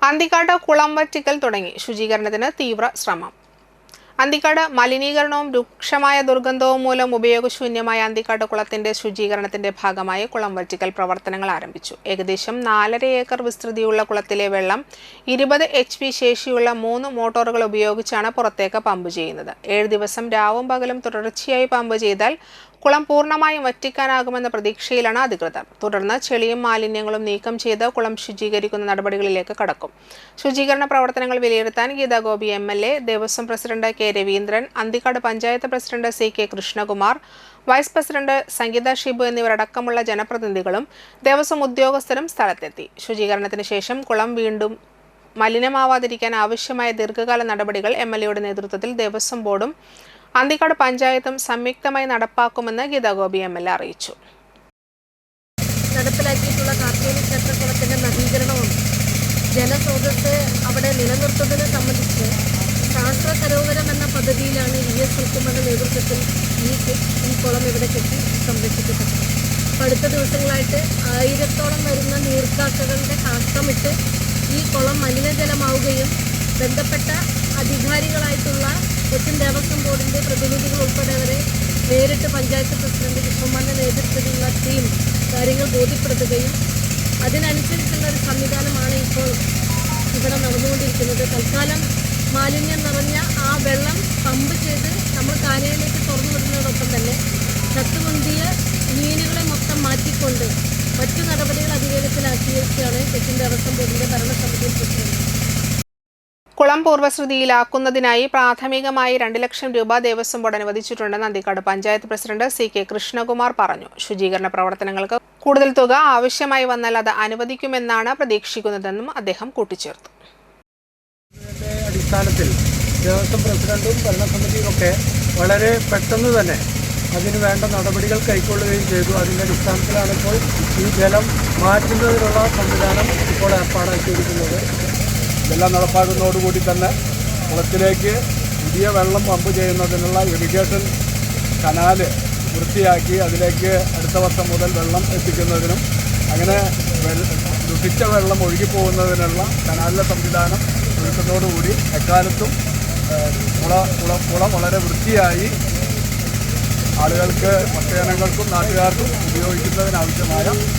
അന്തിക്കാട് കുളം വറ്റിക്കൽ തുടങ്ങി ശുചീകരണത്തിന് തീവ്ര ശ്രമം. അന്തിക്കാട് മലിനീകരണവും രൂക്ഷമായ ദുർഗന്ധവും മൂലം ഉപയോഗശൂന്യമായ അന്തിക്കാട് കുളത്തിന്റെ ശുചീകരണത്തിന്റെ ഭാഗമായി കുളം വറ്റിക്കൽ പ്രവർത്തനങ്ങൾ ആരംഭിച്ചു. ഏകദേശം 4.5 ഏക്കർ വിസ്തൃതിയുള്ള കുളത്തിലെ വെള്ളം 20 HP ശേഷിയുള്ള 3 മോട്ടോറുകൾ ഉപയോഗിച്ചാണ് പുറത്തേക്ക് പമ്പ് ചെയ്യുന്നത്. 7 ദിവസം രാവും പകലും തുടർച്ചയായി പമ്പ് ചെയ്താൽ കുളം പൂർണ്ണമായും വറ്റിക്കാനാകുമെന്ന പ്രതീക്ഷയിലാണ് അധികൃതർ. തുടർന്ന് ചെളിയും മാലിന്യങ്ങളും നീക്കം ചെയ്ത് കുളം ശുചീകരിക്കുന്ന നടപടികളിലേക്ക് കടക്കും. ശുചീകരണ പ്രവർത്തനങ്ങൾ വിലയിരുത്താൻ Geetha Gopi MLA, Devaswom president K. Raveendran, Anthikad panchayat president CK Krishnakumar, vice president Sangeetha Shibu എന്നിവരടക്കമുള്ള ജനപ്രതിനിധികളും ദേവസ്വം ഉദ്യോഗസ്ഥരും സ്ഥലത്തെത്തി. ശുചീകരണത്തിന് ശേഷം കുളം വീണ്ടും മലിനമാവാതിരിക്കാൻ ആവശ്യമായ ദീർഘകാല നടപടികൾ MLAയുടെ നേതൃത്വത്തിൽ ദേവസ്വം ബോർഡും അന്തിക്കാട് പഞ്ചായത്തും സംയുക്തമായി നടപ്പാക്കുമെന്ന് ഗീതാ ഗോപി MLA അറിയിച്ചു. നടപ്പിലാക്കിയിട്ടുള്ള കാർത്തിക ക്ഷേത്രക്കുളത്തിന്റെ നവീകരണവും ജലസ്രോതസ് അവിടെ നിലനിർത്തുന്നതിനെ സംബന്ധിച്ച് ശാസ്ത്ര സരോവരം എന്ന പദ്ധതിയിലാണ് ES സുൽക്കുമന്റെ നേതൃത്വത്തിൽ ഈ കുളം ഇവിടെ കെട്ടി സംരക്ഷിക്കപ്പെട്ടത്. അടുത്ത ദിവസങ്ങളായിട്ട് 1000-ഓളം വരുന്ന നീർക്കാക്കകളുടെ കാഷ്ടമിട്ട് ഈ കുളം മലിനജലമാവുകയും ബന്ധപ്പെട്ട അധികാരികളായിട്ടുള്ള കൊച്ചിൻ ദേവസ്വം ബോർഡിൻ്റെ പ്രതിനിധികൾ ഉൾപ്പെടെവരെ നേരിട്ട് പഞ്ചായത്ത് പ്രസിഡന്റ് കൃഷ്ണകുമാറിൻ്റെ നേതൃത്വത്തിലുള്ള ടീം കാര്യങ്ങൾ ബോധ്യപ്പെടുത്തുകയും അതിനനുസരിച്ചുള്ള ഒരു സംവിധാനമാണ് ഇപ്പോൾ ഇവിടെ നടന്നുകൊണ്ടിരിക്കുന്നത്. തൽക്കാലം മാലിന്യം നിറഞ്ഞ ആ വെള്ളം പമ്പ് ചെയ്ത് നമ്മൾ കാനയിലേക്ക് തുറന്നു വിടുന്നതോടൊപ്പം തന്നെ ചത്തുപൊന്തിയ മീനുകളെ മൊത്തം മാറ്റിക്കൊണ്ട് മറ്റു നടപടികൾ അതിവേഗത്തിലാക്കിയൊക്കെയാണ് കൊച്ചിൻ ദേവസ്വം ബോർഡിൻ്റെ ഭരണസമിതി പ്രസിഡന്റ്. കുളം പൂർവ്വസ്ഥിതിയിലാക്കുന്നതിനായി പ്രാഥമികമായി 2 ലക്ഷം രൂപ ദേവസ്വം ബോർഡ് അനുവദിച്ചിട്ടുണ്ടെന്ന് അന്തിക്കാട് പഞ്ചായത്ത് പ്രസിഡന്റ് CK കൃഷ്ണകുമാർ പറഞ്ഞു. ശുചീകരണ പ്രവർത്തനങ്ങൾക്ക് കൂടുതൽ തുക ആവശ്യമായി വന്നാൽ അത് അനുവദിക്കുമെന്നാണ് പ്രതീക്ഷിക്കുന്നതെന്നും അദ്ദേഹം കൂട്ടിച്ചേർത്തു. അടിസ്ഥാനത്തിൽ ദേവസ്വം പ്രസിഡന്റും ഭരണസമിതിയും ഒക്കെ വളരെ പെട്ടെന്ന് തന്നെ അതിന് വേണ്ട നടപടികൾ കൈക്കൊള്ളുകയും ചെയ്തു. അതിൻ്റെ അടിസ്ഥാനത്തിലാണ് ഇപ്പോൾ ഈ ജലം മാറ്റുന്നതിനുള്ള സംവിധാനം ഇപ്പോൾ ഏർപ്പാടാക്കിയിരിക്കുന്നത്. ഇതെല്ലാം നടപ്പാക്കുന്നതോടുകൂടി തന്നെ കുളത്തിലേക്ക് പുതിയ വെള്ളം പമ്പ് ചെയ്യുന്നതിനുള്ള ഇറിഗേഷൻ കനാല് വൃത്തിയാക്കി അതിലേക്ക് അടുത്ത വർഷം മുതൽ വെള്ളം എത്തിക്കുന്നതിനും അങ്ങനെ ദുഷിച്ച വെള്ളം ഒഴുകിപ്പോകുന്നതിനുള്ള കനാലിലെ സംവിധാനം ഒരുക്കുന്നതോടുകൂടി എക്കാലത്തും കുളം വളരെ വൃത്തിയായി ആളുകൾക്ക് ഭക്തജനങ്ങൾക്കും നാട്ടുകാർക്കും ഉപയോഗിക്കുന്നതിനാവശ്യമായ